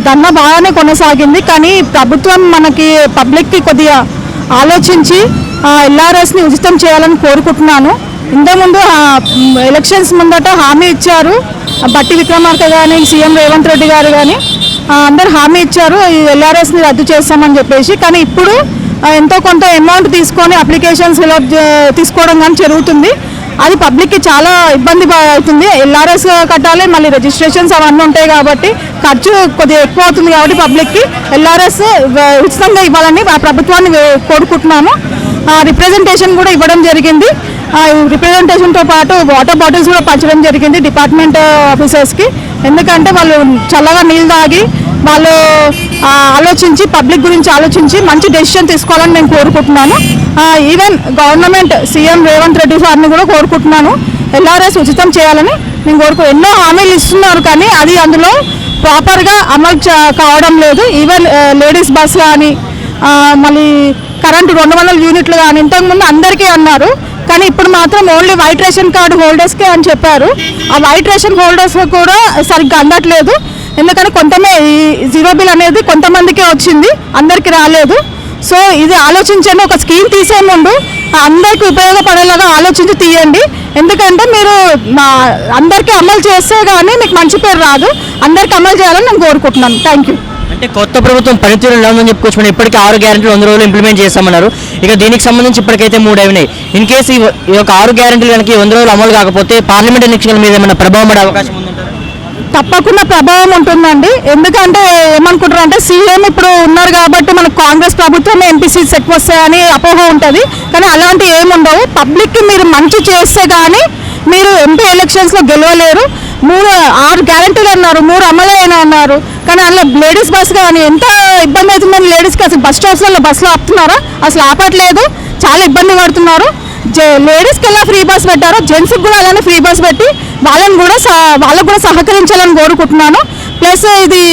ధర్నా బాగానే కొనసాగింది. కానీ ప్రభుత్వం మనకి పబ్లిక్కి కొద్దిగా ఆలోచించి ఎల్ఆర్ఎస్ని ఉచితం చేయాలని కోరుకుంటున్నాను. ఇంతకుముందు ఎలక్షన్స్ ముందట హామీ ఇచ్చారు, బట్టి విక్రమార్క కానీ సీఎం రేవంత్ రెడ్డి గారు కానీ అందరు హామీ ఇచ్చారు ఈ ఎల్ఆర్ఎస్ని రద్దు చేస్తామని చెప్పేసి. కానీ ఇప్పుడు ఎంతో కొంత అమౌంట్ తీసుకొని అప్లికేషన్స్ తీసుకోవడం కానీ జరుగుతుంది. అది పబ్లిక్కి చాలా ఇబ్బంది అవుతుంది. ఎల్ఆర్ఎస్ కట్టాలి, మళ్ళీ రిజిస్ట్రేషన్స్ అవన్నీ ఉంటాయి కాబట్టి ఖర్చు కొద్దిగా ఎక్కువ అవుతుంది. కాబట్టి పబ్లిక్కి ఎల్ఆర్ఎస్ ఉచితంగా ఇవ్వాలని ప్రభుత్వాన్ని కోరుకుంటున్నాను. రిప్రజెంటేషన్ కూడా ఇవ్వడం జరిగింది. రిప్రజెంటేషన్తో పాటు వాటర్ బాటిల్స్ కూడా పంచడం జరిగింది డిపార్ట్మెంట్ ఆఫీసర్స్కి. ఎందుకంటే వాళ్ళు చల్లగా నీళ్ళు తాగి వాళ్ళు ఆలోచించి పబ్లిక్ గురించి ఆలోచించి మంచి డెసిషన్ తీసుకోవాలని నేను కోరుకుంటున్నాను. Even government CM Revanth Reddy సార్ని కూడా కోరుకుంటున్నాను ఎల్ఆర్ఎస్ ఉచితం చేయాలని. నేను ఎన్నో హామీలు ఇస్తున్నారు కానీ అది అందులో ప్రాపర్గా అమలు కావడం లేదు. ఈవెన్ లేడీస్ బస్ కానీ మళ్ళీ కరెంటు 200 యూనిట్లు కానీ ఇంతకుముందు అందరికీ అన్నారు. కానీ ఇప్పుడు మాత్రం ఓన్లీ వైట్ రేషన్ కార్డు హోల్డర్స్కే అని చెప్పారు. ఆ వైట్ రేషన్ హోల్డర్స్ కూడా సరిగ్గా అందట్లేదు. ఎందుకంటే ఈ జీరో బిల్ అనేది కొంతమందికే వచ్చింది, అందరికీ రాలేదు. సో ఇది ఆలోచించండి, ఒక స్కీమ్ తీసే ముందు అందరికీ ఉపయోగపడేలాగా ఆలోచించి తీయండి. ఎందుకంటే మీరు అందరికీ అమలు చేస్తే కానీ మీకు మంచి పేరు రాదు. అందరికీ అమలు చేయాలని నేను కోరుకుంటున్నాను. Thank you. అంటే కొత్త ప్రభుత్వం పనితీరు ఎలా ఉందని చెప్పుకోవచ్చు. మనం ఇప్పటికీ 6 గ్యారెంటీలు 100 రోజులు ఇంప్లిమెంట్ చేస్తామన్నారు. ఇక దీనికి సంబంధించి ఇప్పటికైతే 3 అయినాయి. ఇన్ కేసు ఈ యొక్క 6 గ్యారెంటీలు కనుక 100 రోజులు అమలు కాకపోతే పార్లమెంట్ ఎన్నికల మీద ఏమైనా ప్రభావం పడే అవకాశం ఉందంటారా? తప్పకుండా ప్రభావం ఉంటుందండి. ఎందుకంటే ఏమనుకుంటారు అంటే సీఎం ఇప్పుడు ఉన్నారు కాబట్టి మనకు కాంగ్రెస్ ప్రభుత్వమే ఎంపీ సీట్స్ ఎక్కువ వస్తాయని అపోహ ఉంటుంది. కానీ అలాంటివి ఏముండవు. పబ్లిక్కి మీరు మంచి చేస్తే కానీ మీరు ఎంపీ ఎలక్షన్స్లో గెలవలేరు. 6 గ్యారెంటీలు అన్నారు, 3 అమలైన అన్నారు. కానీ అందులో లేడీస్ బస్ కానీ ఎంత ఇబ్బంది అవుతుందని లేడీస్కి అసలు బస్ స్టాప్స్లలో బస్సులో ఆపుతున్నారా? అసలు ఆపట్లేదు, చాలా ఇబ్బంది పడుతున్నారు. లేడీస్కి ఎలా ఫ్రీ బస్ పెట్టారో జెంట్స్కి కూడా అలానే ఫ్రీ బస్ పెట్టి వాళ్ళకు కూడా సహకరించాలని కోరుకుంటున్నాను. ప్లస్ ఇది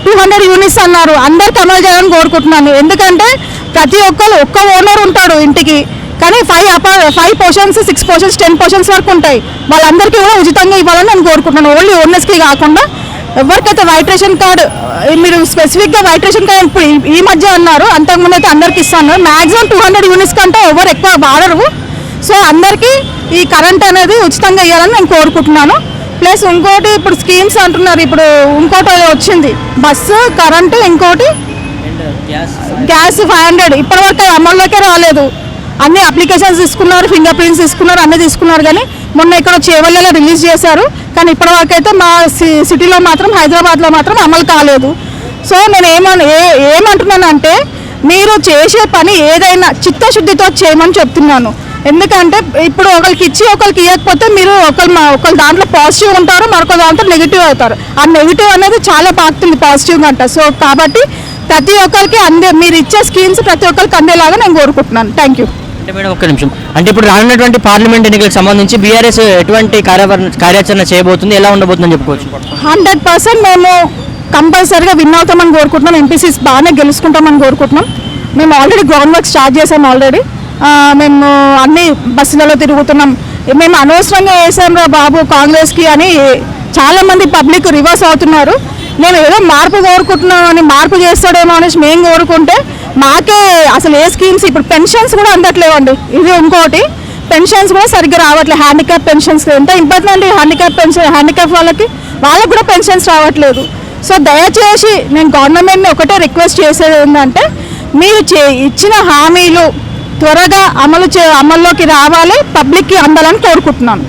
200 యూనిట్స్ అన్నారు, అందరికి అమలు చేయాలని కోరుకుంటున్నాను. ఎందుకంటే ప్రతి ఒక్క ఓనర్ ఉంటాడు ఇంటికి, కానీ 5 పోర్షన్స్ 6 పోర్షన్స్ 10 పోర్షన్స్ వరకు ఉంటాయి. వాళ్ళందరికీ కూడా ఉచితంగా ఇవ్వాలని నేను కోరుకుంటున్నాను. ఓన్లీ ఓనర్స్కి కాకుండా ఎవరికైతే వైట్ రేషన్ కార్డు, మీరు స్పెసిఫిక్గా వైట్ రేషన్ కార్డు ఇప్పుడు ఈ మధ్య అన్నారు, అంతకుముందు అయితే అందరికి ఇస్తాను. మ్యాక్సిమం 200 యూనిట్స్ కంటే ఎవరు ఎక్కువ వాడరు. సో అందరికీ ఈ కరెంట్ అనేది ఉచితంగా ఇవ్వాలని నేను కోరుకుంటున్నాను. ప్లస్ ఇంకోటి ఇప్పుడు స్కీమ్స్ అంటున్నారు, ఇప్పుడు ఇంకోటి వచ్చింది బస్సు కరెంటు, ఇంకోటి గ్యాస్ 500 ఇప్పటివరకు అమల్లోకే రాలేదు. అన్ని అప్లికేషన్స్ తీసుకున్నారు, ఫింగర్ ప్రింట్స్ తీసుకున్నారు, అన్నీ తీసుకున్నారు. కానీ మొన్న ఇక్కడ చేవల్లలో రిలీజ్ చేశారు. కానీ ఇప్పటివరకు అయితే మా సిటీలో మాత్రం హైదరాబాద్లో మాత్రం అమలు కాలేదు. సో నేను ఏమంటున్నానంటే మీరు చేసే పని ఏదైనా చిత్తశుద్ధితో చేయమని చెప్తున్నాను. ఎందుకంటే ఇప్పుడు ఒకరికి ఇచ్చి ఒకరికి ఇవ్వకపోతే మీరు ఒకరి దాంట్లో పాజిటివ్ ఉంటారు, మరొక దాంట్లో నెగిటివ్ అవుతారు. ఆ నెగిటివ్ అనేది చాలా పాకుతుంది పాజిటివ్ అంట. సో కాబట్టి ప్రతి ఒక్కరికి మీరు ఇచ్చే స్కీమ్స్ ప్రతి ఒక్కరికి అందేలాగా నేను కోరుకుంటున్నాను. Thank you. అంటే మేడం ఒక్క నిమిషం, అంటే ఇప్పుడు రానున్నటువంటి పార్లమెంట్ ఎన్నికలకు సంబంధించి బీఆర్ఎస్ ఎటువంటి కార్యాచరణ చేయబోతుంది, ఎలా ఉండబోతుందని చెప్పుకోవచ్చు? 100% మేము కంపల్సరీగా విన్ అవుతామని కోరుకుంటున్నాం. ఎంపీసీస్ బాగానే గెలుచుకుంటామని కోరుకుంటున్నాం. మేము ఆల్రెడీ గ్రౌండ్ వర్క్ స్టార్ట్ చేసాం. మేము అన్ని బస్సులలో తిరుగుతున్నాం. మేము అనవసరంగా వేసాం రా బాబు కాంగ్రెస్కి అని చాలామంది పబ్లిక్ రివర్స్ అవుతున్నారు. మేము ఏదో మార్పు కోరుకుంటున్నాం అని, మార్పు చేస్తాడేమో అనేసి మేము కోరుకుంటే మాకే అసలు ఏ స్కీమ్స్ ఇప్పుడు పెన్షన్స్ కూడా అందట్లేవండి. ఇది ఇంకోటి, పెన్షన్స్ కూడా సరిగ్గా రావట్లేదు. హ్యాండిక్యాప్ పెన్షన్స్ ఎంత ఇబ్బంది అండి. హ్యాండిక్యాప్ వాళ్ళకి కూడా పెన్షన్స్ రావట్లేదు. సో దయచేసి నేను గవర్నమెంట్ని ఒకటే రిక్వెస్ట్ చేసేది ఏంటంటే మీరు ఇచ్చిన హామీలు త్వరగా అమల్లోకి రావాలి, పబ్లిక్కి అందాలని కోరుకుంటున్నాను.